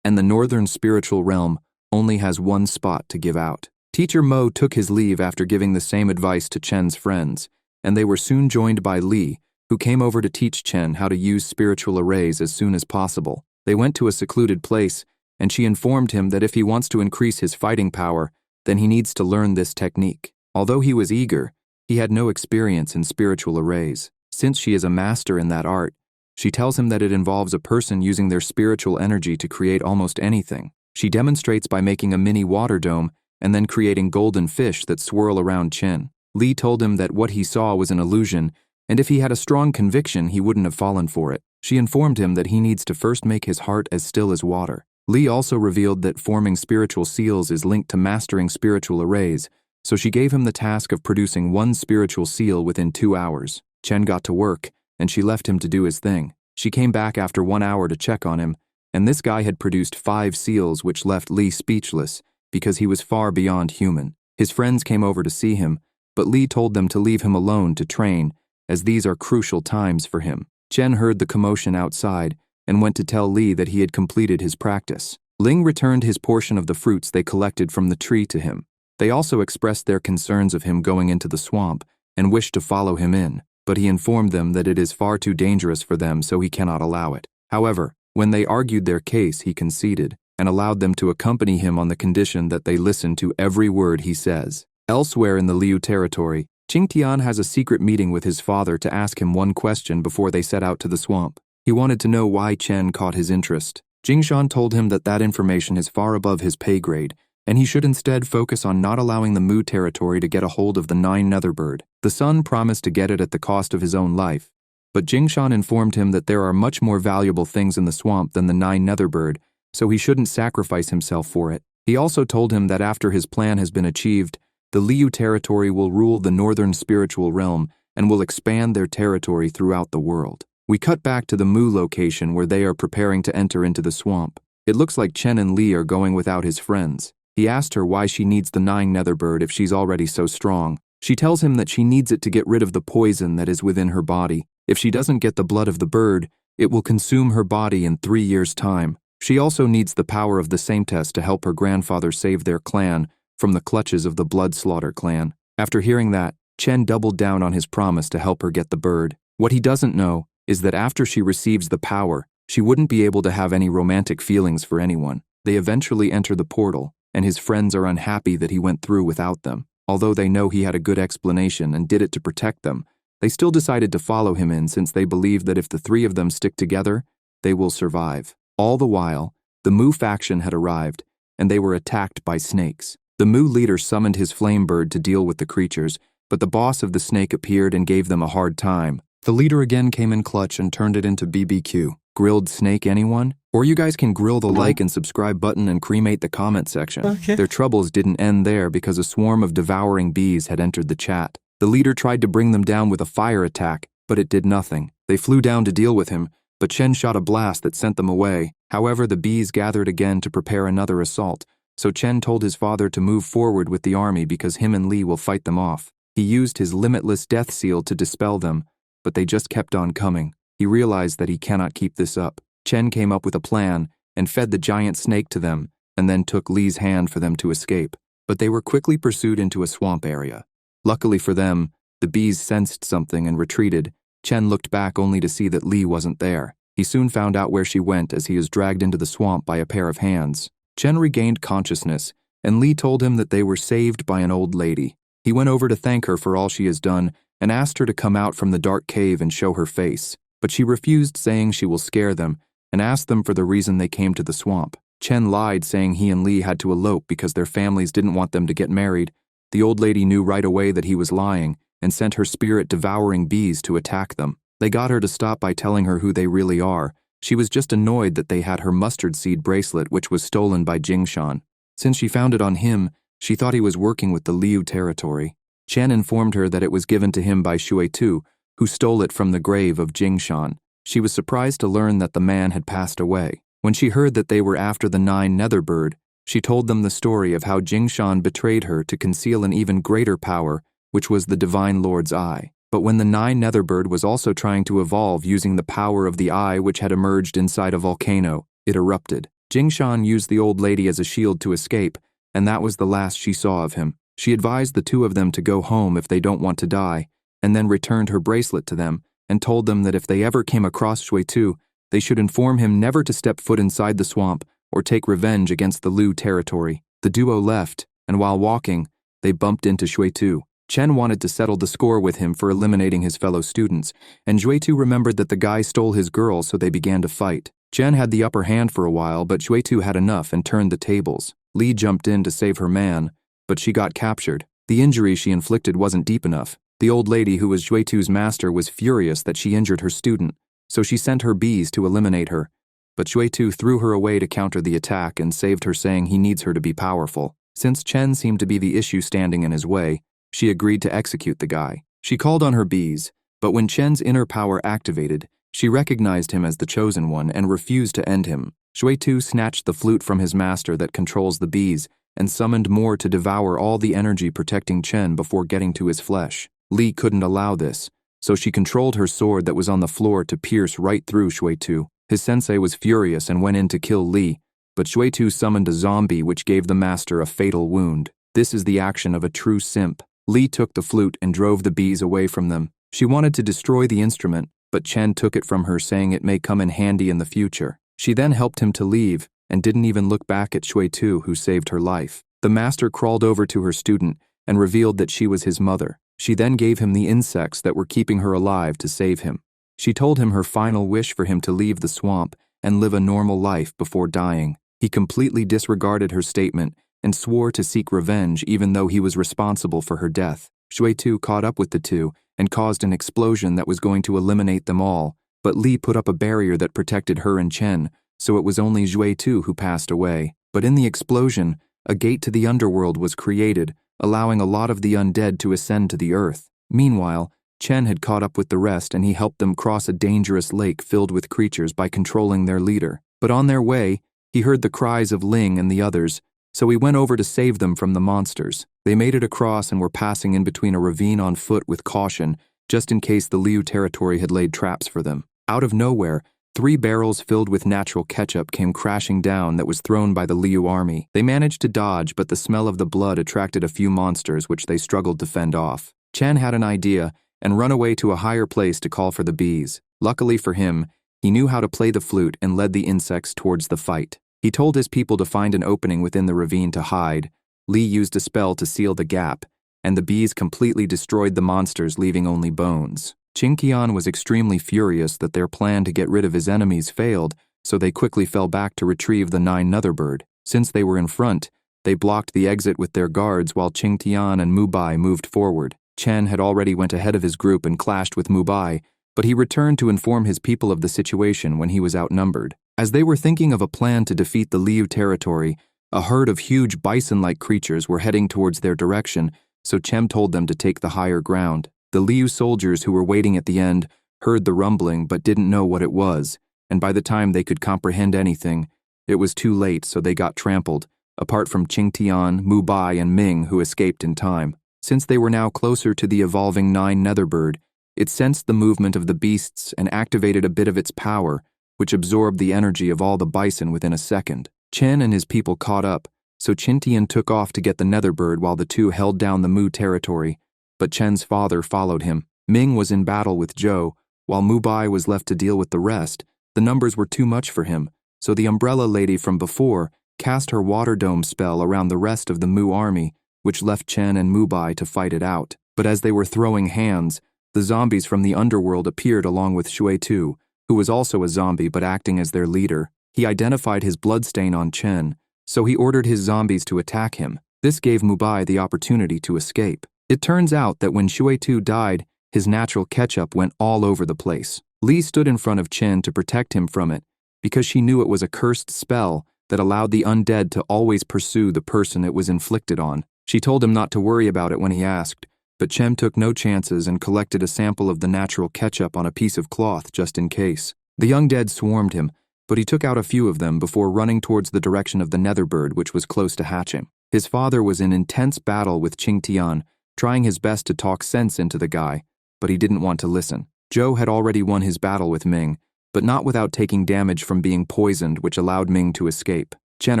and the Northern Spiritual Realm only has 1 spot to give out. Teacher Mo took his leave after giving the same advice to Chen's friends, and they were soon joined by Li, who came over to teach Chen how to use spiritual arrays as soon as possible. They went to a secluded place, and she informed him that if he wants to increase his fighting power, then he needs to learn this technique. Although he was eager, he had no experience in spiritual arrays. Since she is a master in that art, she tells him that it involves a person using their spiritual energy to create almost anything. She demonstrates by making a mini water dome and then creating golden fish that swirl around Chen. Li told him that what he saw was an illusion, and if he had a strong conviction, he wouldn't have fallen for it. She informed him that he needs to first make his heart as still as water. Li also revealed that forming spiritual seals is linked to mastering spiritual arrays, so she gave him the task of producing 1 spiritual seal within 2 hours. Chen got to work, and she left him to do his thing. She came back after 1 hour to check on him, and this guy had produced 5 seals, which left Li speechless because he was far beyond human. His friends came over to see him, but Li told them to leave him alone to train, as these are crucial times for him. Chen heard the commotion outside and went to tell Li that he had completed his practice. Ling returned his portion of the fruits they collected from the tree to him. They also expressed their concerns of him going into the swamp and wished to follow him in, but he informed them that it is far too dangerous for them, so he cannot allow it. However, when they argued their case, he conceded and allowed them to accompany him on the condition that they listen to every word he says. Elsewhere in the Liu territory, Qingtian has a secret meeting with his father to ask him one question before they set out to the swamp. He wanted to know why Chen caught his interest. Jingshan told him that that information is far above his pay grade, and he should instead focus on not allowing the Mu territory to get a hold of the 9 netherbird. The son promised to get it at the cost of his own life, but Jingshan informed him that there are much more valuable things in the swamp than the 9 netherbird, so he shouldn't sacrifice himself for it. He also told him that after his plan has been achieved, the Liu territory will rule the northern spiritual realm and will expand their territory throughout the world. We cut back to the Mu location where they are preparing to enter into the swamp. It looks like Chen and Li are going without his friends. He asked her why she needs the 9 netherbird if she's already so strong. She tells him that she needs it to get rid of the poison that is within her body. If she doesn't get the blood of the bird, it will consume her body in 3 years' time. She also needs the power of the saintess to help her grandfather save their clan from the clutches of the blood slaughter clan. After hearing that, Chen doubled down on his promise to help her get the bird. What he doesn't know is that after she receives the power, she wouldn't be able to have any romantic feelings for anyone. They eventually enter the portal, and his friends are unhappy that he went through without them. Although they know he had a good explanation and did it to protect them, They still decided to follow him in since they believed that if the three of them stick together, they will survive. All the while, the Mu faction had arrived, and they were attacked by snakes. The Mu leader summoned his flame bird to deal with the creatures, but the boss of the snake appeared and gave them a hard time. The leader again came in clutch and turned it into BBQ. Grilled snake, anyone? Or you guys can grill the like and subscribe button and cremate the comment section. Okay. Their troubles didn't end there because a swarm of devouring bees had entered the chat. The leader tried to bring them down with a fire attack, but it did nothing. They flew down to deal with him, but Chen shot a blast that sent them away. However, the bees gathered again to prepare another assault, so Chen told his father to move forward with the army because him and Li will fight them off. He used his limitless death seal to dispel them, but they just kept on coming. He realized that he cannot keep this up. Chen came up with a plan and fed the giant snake to them, and then took Li's hand for them to escape. But they were quickly pursued into a swamp area. Luckily for them, the bees sensed something and retreated. Chen looked back only to see that Li wasn't there. He soon found out where she went as he was dragged into the swamp by a pair of hands. Chen regained consciousness, and Li told him that they were saved by an old lady. He went over to thank her for all she has done and asked her to come out from the dark cave and show her face. But she refused, saying she will scare them, and asked them for the reason they came to the swamp. Chen lied, saying he and Li had to elope because their families didn't want them to get married. The old lady knew right away that he was lying and sent her spirit-devouring bees to attack them. They got her to stop by telling her who they really are. She was just annoyed that they had her mustard seed bracelet, which was stolen by Jingshan. Since she found it on him, she thought he was working with the Liu territory. Chen informed her that it was given to him by Shuitu, who stole it from the grave of Jingshan. She was surprised to learn that the man had passed away. When she heard that they were after the 9 Netherbird, she told them the story of how Jingshan betrayed her to conceal an even greater power, which was the Divine Lord's Eye. But when the 9 Netherbird was also trying to evolve using the power of the eye which had emerged inside a volcano, it erupted. Jingshan used the old lady as a shield to escape, and that was the last she saw of him. She advised the two of them to go home if they don't want to die, and then returned her bracelet to them, and told them that if they ever came across Shuitu, they should inform him never to step foot inside the swamp or take revenge against the Liu territory. The duo left, and while walking, they bumped into Shuitu. Chen wanted to settle the score with him for eliminating his fellow students, and Shuitu remembered that the guy stole his girl, so they began to fight. Chen had the upper hand for a while, but Shuitu had enough and turned the tables. Li jumped in to save her man, but she got captured. The injury she inflicted wasn't deep enough. The old lady who was Shuitu's master was furious that she injured her student, so she sent her bees to eliminate her. But Shuitu threw her away to counter the attack and saved her, saying he needs her to be powerful. Since Chen seemed to be the issue standing in his way, she agreed to execute the guy. She called on her bees, but when Chen's inner power activated, she recognized him as the chosen one and refused to end him. Shuitu snatched the flute from his master that controls the bees and summoned more to devour all the energy protecting Chen before getting to his flesh. Li couldn't allow this, so she controlled her sword that was on the floor to pierce right through Shuitu. His sensei was furious and went in to kill Li, but Shuitu summoned a zombie which gave the master a fatal wound. This is the action of a true simp. Li took the flute and drove the bees away from them. She wanted to destroy the instrument, but Chen took it from her, saying it may come in handy in the future. She then helped him to leave and didn't even look back at Shuitu, who saved her life. The master crawled over to her student and revealed that she was his mother. She then gave him the insects that were keeping her alive to save him. She told him her final wish for him to leave the swamp and live a normal life before dying. He completely disregarded her statement and swore to seek revenge even though he was responsible for her death. Shuitu caught up with the two and caused an explosion that was going to eliminate them all, but Li put up a barrier that protected her and Chen, so it was only Shuitu who passed away. But in the explosion, a gate to the underworld was created, allowing a lot of the undead to ascend to the earth. Meanwhile, Chen had caught up with the rest and he helped them cross a dangerous lake filled with creatures by controlling their leader. But on their way, he heard the cries of Ling and the others, so he went over to save them from the monsters. They made it across and were passing in between a ravine on foot with caution, just in case the Liu territory had laid traps for them. Out of nowhere, 3 barrels filled with natural ketchup came crashing down that was thrown by the Liu army. They managed to dodge, but the smell of the blood attracted a few monsters which they struggled to fend off. Chen had an idea and run away to a higher place to call for the bees. Luckily for him, he knew how to play the flute and led the insects towards the fight. He told his people to find an opening within the ravine to hide. Li used a spell to seal the gap, and the bees completely destroyed the monsters, leaving only bones. Qingqian was extremely furious that their plan to get rid of his enemies failed, so they quickly fell back to retrieve the 9 Netherbird. Since they were in front, they blocked the exit with their guards while Qingtian and Mubai moved forward. Chen had already went ahead of his group and clashed with Mubai, but he returned to inform his people of the situation when he was outnumbered. As they were thinking of a plan to defeat the Liu territory, a herd of huge bison-like creatures were heading towards their direction, so Chen told them to take the higher ground. The Liu soldiers who were waiting at the end heard the rumbling but didn't know what it was, and by the time they could comprehend anything, it was too late, so they got trampled, apart from Qingtian, Mubai, and Ming, who escaped in time. Since they were now closer to the evolving 9 Netherbird, it sensed the movement of the beasts and activated a bit of its power, which absorbed the energy of all the bison within a second. Chen and his people caught up, so Qingtian took off to get the Netherbird while the two held down the Mu territory, but Chen's father followed him. Ming was in battle with Zhou, while Mubai was left to deal with the rest. The numbers were too much for him, so the umbrella lady from before cast her water dome spell around the rest of the Mu army, which left Chen and Mubai to fight it out. But as they were throwing hands, the zombies from the underworld appeared along with Shui Tu, who was also a zombie but acting as their leader. He identified his bloodstain on Chen, so he ordered his zombies to attack him. This gave Mubai the opportunity to escape. It turns out that when Shui Tu died, his natural ketchup went all over the place. Li stood in front of Chen to protect him from it, because she knew it was a cursed spell that allowed the undead to always pursue the person it was inflicted on. She told him not to worry about it when he asked, but Chen took no chances and collected a sample of the natural ketchup on a piece of cloth just in case. The undead swarmed him, but he took out a few of them before running towards the direction of the Netherbird, which was close to hatching. His father was in intense battle with Qingtian, trying his best to talk sense into the guy, but he didn't want to listen. Zhou had already won his battle with Ming, but not without taking damage from being poisoned, which allowed Ming to escape. Chen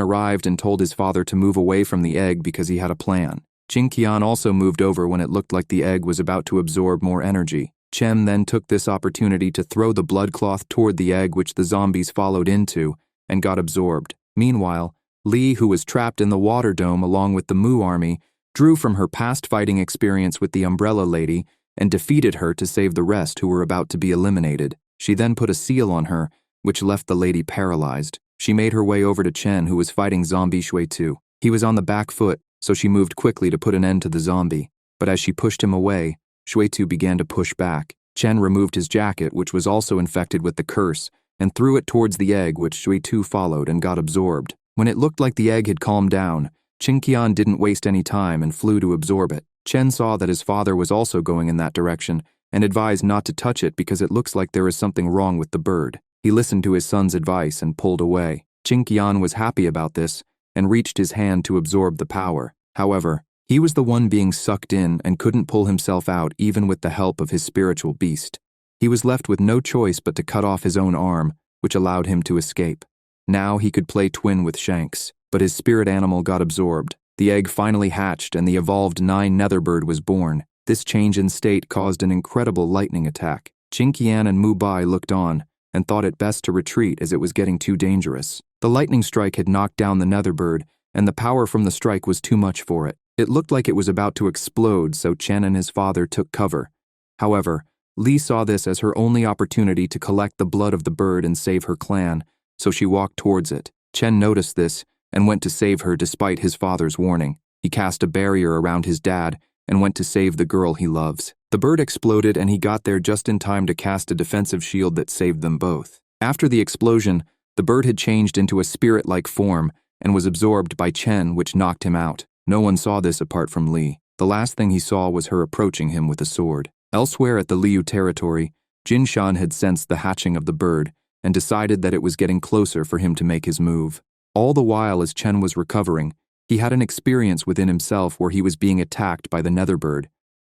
arrived and told his father to move away from the egg because he had a plan. Qingqian also moved over when it looked like the egg was about to absorb more energy. Chen then took this opportunity to throw the blood cloth toward the egg, which the zombies followed into and got absorbed. Meanwhile, Li, who was trapped in the water dome along with the Mu army, drew from her past fighting experience with the umbrella lady and defeated her to save the rest who were about to be eliminated. She then put a seal on her, which left the lady paralyzed. She made her way over to Chen, who was fighting zombie Shui Tu. He was on the back foot, so she moved quickly to put an end to the zombie. But as she pushed him away, Shui Tu began to push back. Chen removed his jacket, which was also infected with the curse, and threw it towards the egg, which Shui Tu followed and got absorbed. When it looked like the egg had calmed down, Qingqian didn't waste any time and flew to absorb it. Chen saw that his father was also going in that direction and advised not to touch it because it looks like there is something wrong with the bird. He listened to his son's advice and pulled away. Qingqian was happy about this and reached his hand to absorb the power. However, he was the one being sucked in and couldn't pull himself out even with the help of his spiritual beast. He was left with no choice but to cut off his own arm, which allowed him to escape. Now he could play twin with Shanks, but his spirit animal got absorbed. The egg finally hatched and the evolved 9 Netherbird was born. This change in state caused an incredible lightning attack. Qingqian and Mubai looked on and thought it best to retreat as it was getting too dangerous. The lightning strike had knocked down the Netherbird, and the power from the strike was too much for it. It looked like it was about to explode, so Chen and his father took cover. However, Li saw this as her only opportunity to collect the blood of the bird and save her clan, so she walked towards it. Chen noticed this and went to save her despite his father's warning. He cast a barrier around his dad and went to save the girl he loves. The bird exploded and he got there just in time to cast a defensive shield that saved them both. After the explosion, the bird had changed into a spirit-like form and was absorbed by Chen, which knocked him out. No one saw this apart from Li. The last thing he saw was her approaching him with a sword. Elsewhere at the Liu territory, Jinshan had sensed the hatching of the bird and decided that it was getting closer for him to make his move. All the while as Chen was recovering, he had an experience within himself where he was being attacked by the Netherbird,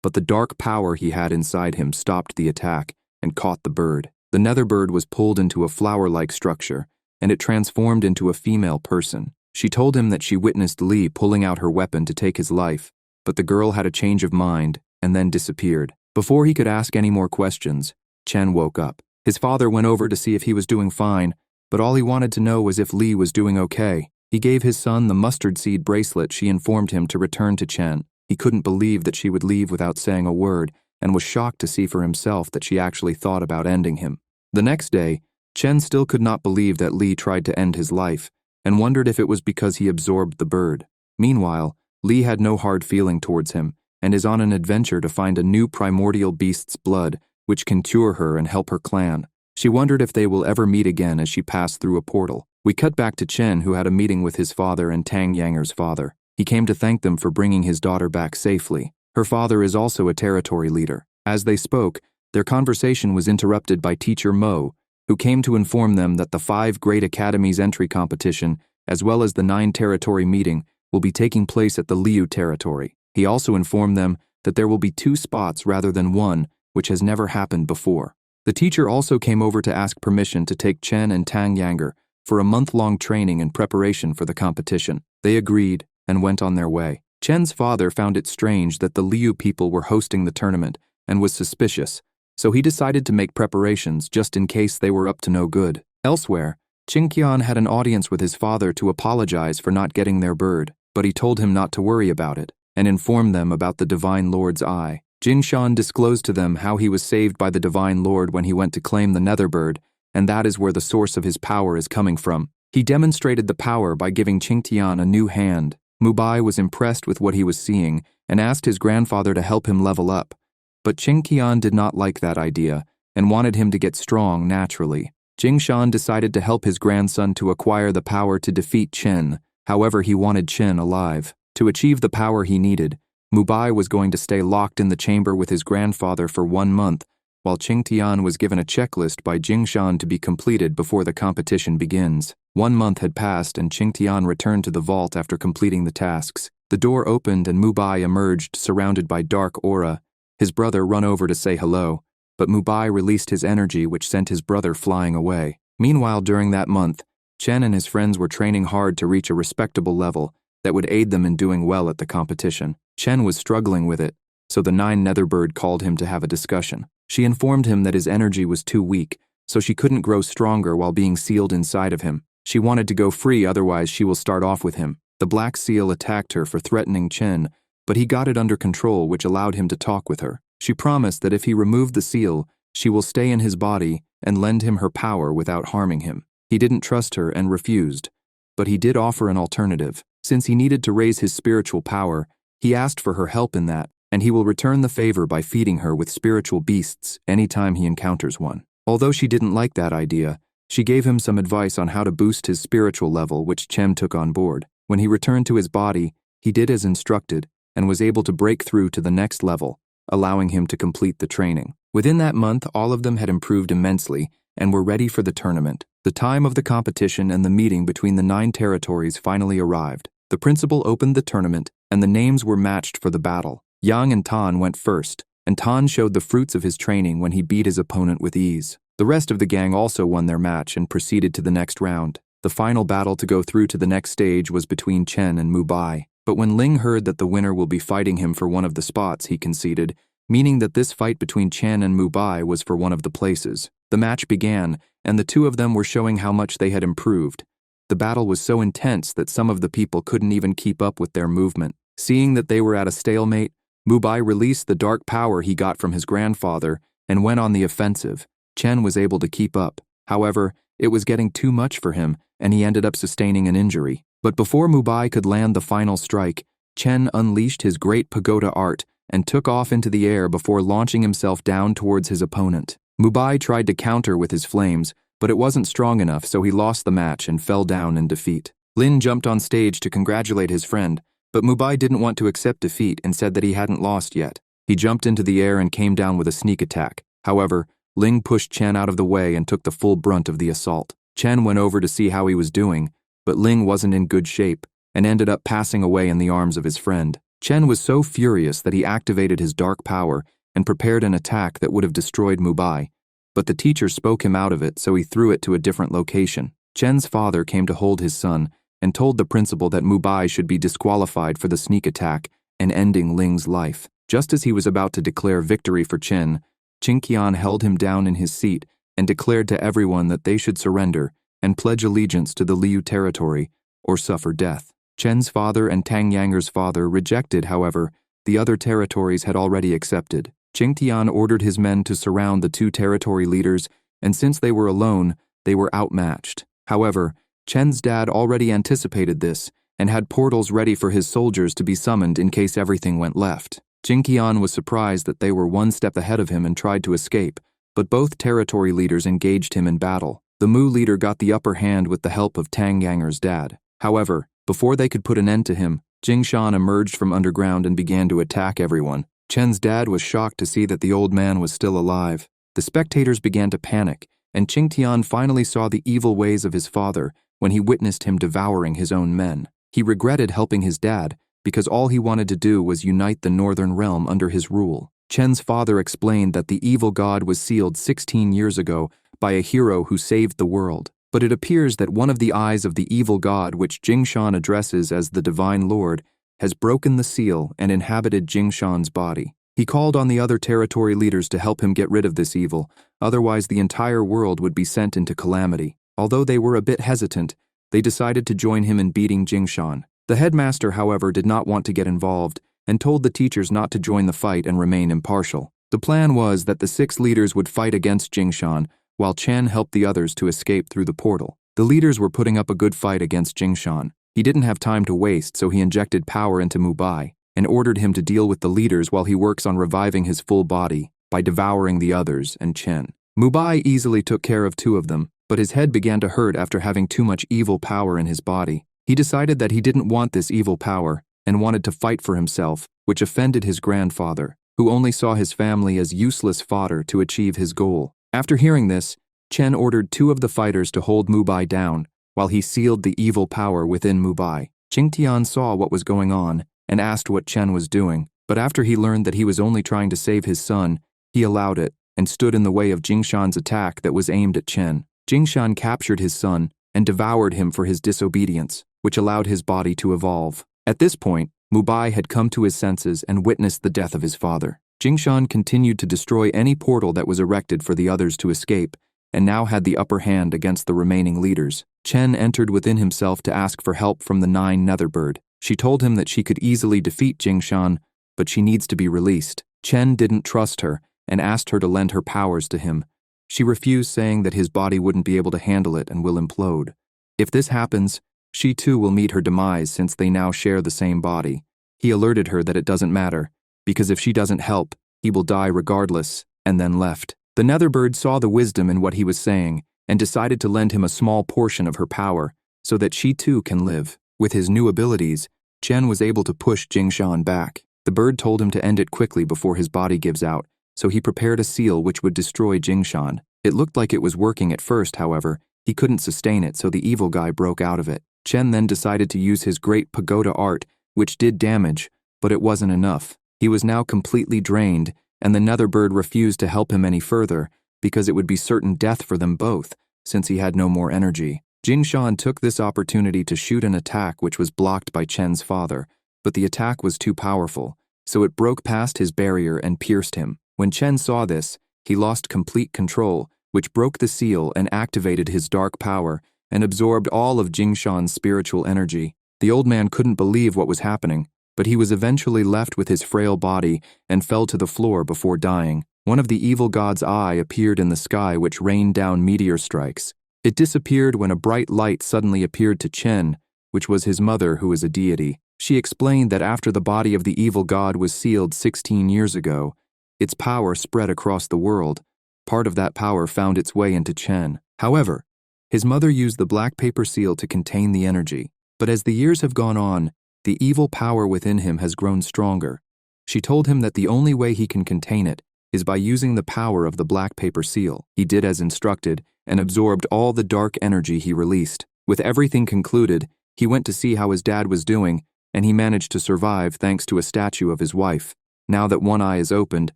but the dark power he had inside him stopped the attack and caught the bird. The Netherbird was pulled into a flower-like structure, and it transformed into a female person. She told him that she witnessed Li pulling out her weapon to take his life, but the girl had a change of mind and then disappeared. Before he could ask any more questions, Chen woke up. His father went over to see if he was doing fine, but all he wanted to know was if Li was doing okay. He gave his son the mustard seed bracelet she informed him to return to Chen. He couldn't believe that she would leave without saying a word, and was shocked to see for himself that she actually thought about ending him. The next day, Chen still could not believe that Li tried to end his life, and wondered if it was because he absorbed the bird. Meanwhile, Li had no hard feeling towards him, and is on an adventure to find a new primordial beast's blood, which can cure her and help her clan. She wondered if they will ever meet again as she passed through a portal. We cut back to Chen, who had a meeting with his father and Tang Yanger's father. He came to thank them for bringing his daughter back safely. Her father is also a territory leader. As they spoke, their conversation was interrupted by Teacher Mo, who came to inform them that the 5 Great Academies entry competition, as well as the 9 territory meeting, will be taking place at the Liu territory. He also informed them that there will be 2 spots rather than 1, which has never happened before. The teacher also came over to ask permission to take Chen and Tang Yanger for a month-long training in preparation for the competition. They agreed and went on their way. Chen's father found it strange that the Liu people were hosting the tournament and was suspicious, so he decided to make preparations just in case they were up to no good. Elsewhere, Qingqian had an audience with his father to apologize for not getting their bird, but he told him not to worry about it and informed them about the Divine Lord's eye. Jinshan disclosed to them how he was saved by the Divine Lord when he went to claim the nether bird, and that is where the source of his power is coming from. He demonstrated the power by giving Qingqian a new hand. Mubai was impressed with what he was seeing and asked his grandfather to help him level up. But Qingqian did not like that idea and wanted him to get strong naturally. Jingshan decided to help his grandson to acquire the power to defeat Chen. However, he wanted Chen alive. To achieve the power he needed, Mubai was going to stay locked in the chamber with his grandfather for 1 month, while Qingtian was given a checklist by Jingshan to be completed before the competition begins. 1 month had passed and Qingtian returned to the vault after completing the tasks. The door opened and Mubai emerged surrounded by dark aura. His brother ran over to say hello, but Mubai released his energy which sent his brother flying away. Meanwhile, during that month, Chen and his friends were training hard to reach a respectable level that would aid them in doing well at the competition. Chen was struggling with it, so the 9 Netherbird called him to have a discussion. She informed him that his energy was too weak, so she couldn't grow stronger while being sealed inside of him. She wanted to go free, otherwise she will start off with him. The Black Seal attacked her for threatening Chen, but he got it under control, which allowed him to talk with her. She promised that if he removed the seal, she will stay in his body and lend him her power without harming him. He didn't trust her and refused, but he did offer an alternative. Since he needed to raise his spiritual power, he asked for her help in that, and he will return the favor by feeding her with spiritual beasts anytime he encounters one. Although she didn't like that idea, she gave him some advice on how to boost his spiritual level, which Chen took on board. When he returned to his body, he did as instructed and was able to break through to the next level, allowing him to complete the training. Within that month, all of them had improved immensely and were ready for the tournament. The time of the competition and the meeting between the 9 territories finally arrived. The principal opened the tournament, and the names were matched for the battle. Yang and Tan went first, and Tan showed the fruits of his training when he beat his opponent with ease. The rest of the gang also won their match and proceeded to the next round. The final battle to go through to the next stage was between Chen and Mubai. But when Ling heard that the winner will be fighting him for one of the spots, he conceded, meaning that this fight between Chen and Mubai was for one of the places. The match began, and the 2 of them were showing how much they had improved. The battle was so intense that some of the people couldn't even keep up with their movement. Seeing that they were at a stalemate, Mubai released the dark power he got from his grandfather and went on the offensive. Chen was able to keep up. However, it was getting too much for him, and he ended up sustaining an injury. But before Mubai could land the final strike, Chen unleashed his great pagoda art and took off into the air before launching himself down towards his opponent. Mubai tried to counter with his flames, but it wasn't strong enough, so he lost the match and fell down in defeat. Lin jumped on stage to congratulate his friend, but Mubai didn't want to accept defeat and said that he hadn't lost yet. He jumped into the air and came down with a sneak attack. However, Ling pushed Chen out of the way and took the full brunt of the assault. Chen went over to see how he was doing, but Ling wasn't in good shape and ended up passing away in the arms of his friend. Chen was so furious that he activated his dark power and prepared an attack that would have destroyed Mubai, but the teacher spoke him out of it, so he threw it to a different location. Chen's father came to hold his son and told the principal that Mubai should be disqualified for the sneak attack and ending Ling's life. Just as he was about to declare victory for Chen, Qingqian held him down in his seat and declared to everyone that they should surrender and pledge allegiance to the Liu territory or suffer death. Chen's father and Tang Yanger's father rejected, however, the other territories had already accepted. Qingtian ordered his men to surround the two territory leaders, and since they were alone, they were outmatched. However, Chen's dad already anticipated this and had portals ready for his soldiers to be summoned in case everything went left. Qingtian was surprised that they were one step ahead of him and tried to escape, but both territory leaders engaged him in battle. The Mu leader got the upper hand with the help of Tang Yanger's dad. However, before they could put an end to him, Jingshan emerged from underground and began to attack everyone. Chen's dad was shocked to see that the old man was still alive. The spectators began to panic, and Qingtian finally saw the evil ways of his father when he witnessed him devouring his own men. He regretted helping his dad because all he wanted to do was unite the northern realm under his rule. Chen's father explained that the evil god was sealed 16 years ago by a hero who saved the world. But it appears that one of the eyes of the evil god, which Jingshan addresses as the Divine Lord, has broken the seal and inhabited Jingshan's body. He called on the other territory leaders to help him get rid of this evil, otherwise the entire world would be sent into calamity. Although they were a bit hesitant, they decided to join him in beating Jingshan. The headmaster, however, did not want to get involved and told the teachers not to join the fight and remain impartial. The plan was that the 6 leaders would fight against Jingshan, while Chen helped the others to escape through the portal. The leaders were putting up a good fight against Jingshan. He didn't have time to waste, so he injected power into Mubai and ordered him to deal with the leaders while he works on reviving his full body by devouring the others and Chen. Mubai easily took care of 2 of them, but his head began to hurt after having too much evil power in his body. He decided that he didn't want this evil power and wanted to fight for himself, which offended his grandfather, who only saw his family as useless fodder to achieve his goal. After hearing this, Chen ordered 2 of the fighters to hold Mubai down while he sealed the evil power within Mubai. Qingtian saw what was going on and asked what Chen was doing, but after he learned that he was only trying to save his son, he allowed it and stood in the way of Jingshan's attack that was aimed at Chen. Jingshan captured his son and devoured him for his disobedience, which allowed his body to evolve. At this point, Mubai had come to his senses and witnessed the death of his father. Jingshan continued to destroy any portal that was erected for the others to escape, and now had the upper hand against the remaining leaders. Chen entered within himself to ask for help from the 9 Netherbird. She told him that she could easily defeat Jingshan, but she needs to be released. Chen didn't trust her and asked her to lend her powers to him. She refused, saying that his body wouldn't be able to handle it and will implode. If this happens, she too will meet her demise since they now share the same body. He alerted her that it doesn't matter, because if she doesn't help, he will die regardless, and then left. The Netherbird saw the wisdom in what he was saying and decided to lend him a small portion of her power so that she too can live. With his new abilities, Chen was able to push Jingshan back. The bird told him to end it quickly before his body gives out, so he prepared a seal which would destroy Jingshan. It looked like it was working at first, however. He couldn't sustain it, so the evil guy broke out of it. Chen then decided to use his great pagoda art, which did damage, but it wasn't enough. He was now completely drained, and the Netherbird refused to help him any further because it would be certain death for them both, since he had no more energy. Jingshan took this opportunity to shoot an attack which was blocked by Chen's father, but the attack was too powerful, so it broke past his barrier and pierced him. When Chen saw this, he lost complete control, which broke the seal and activated his dark power and absorbed all of Jingshan's spiritual energy. The old man couldn't believe what was happening, but he was eventually left with his frail body and fell to the floor before dying. One of the evil god's eye appeared in the sky, which rained down meteor strikes. It disappeared when a bright light suddenly appeared to Chen, which was his mother, who is a deity. She explained that after the body of the evil god was sealed 16 years ago, its power spread across the world. Part of that power found its way into Chen. However, his mother used the black paper seal to contain the energy. But as the years have gone on, the evil power within him has grown stronger. She told him that the only way he can contain it is by using the power of the black paper seal. He did as instructed and absorbed all the dark energy he released. With everything concluded, he went to see how his dad was doing, and he managed to survive thanks to a statue of his wife. Now that one eye is opened,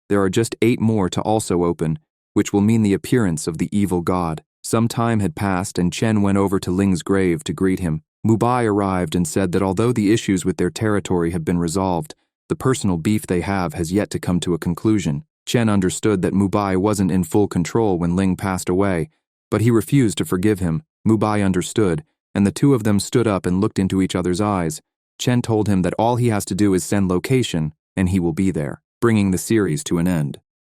there are just 8 more to also open, which will mean the appearance of the evil god. Some time had passed and Chen went over to Ling's grave to greet him. Mubai arrived and said that although the issues with their territory have been resolved, the personal beef they have has yet to come to a conclusion. Chen understood that Mubai wasn't in full control when Ling passed away, but he refused to forgive him. Mubai understood, and the 2 of them stood up and looked into each other's eyes. Chen told him that all he has to do is send location, and he will be there, bringing the series to an end.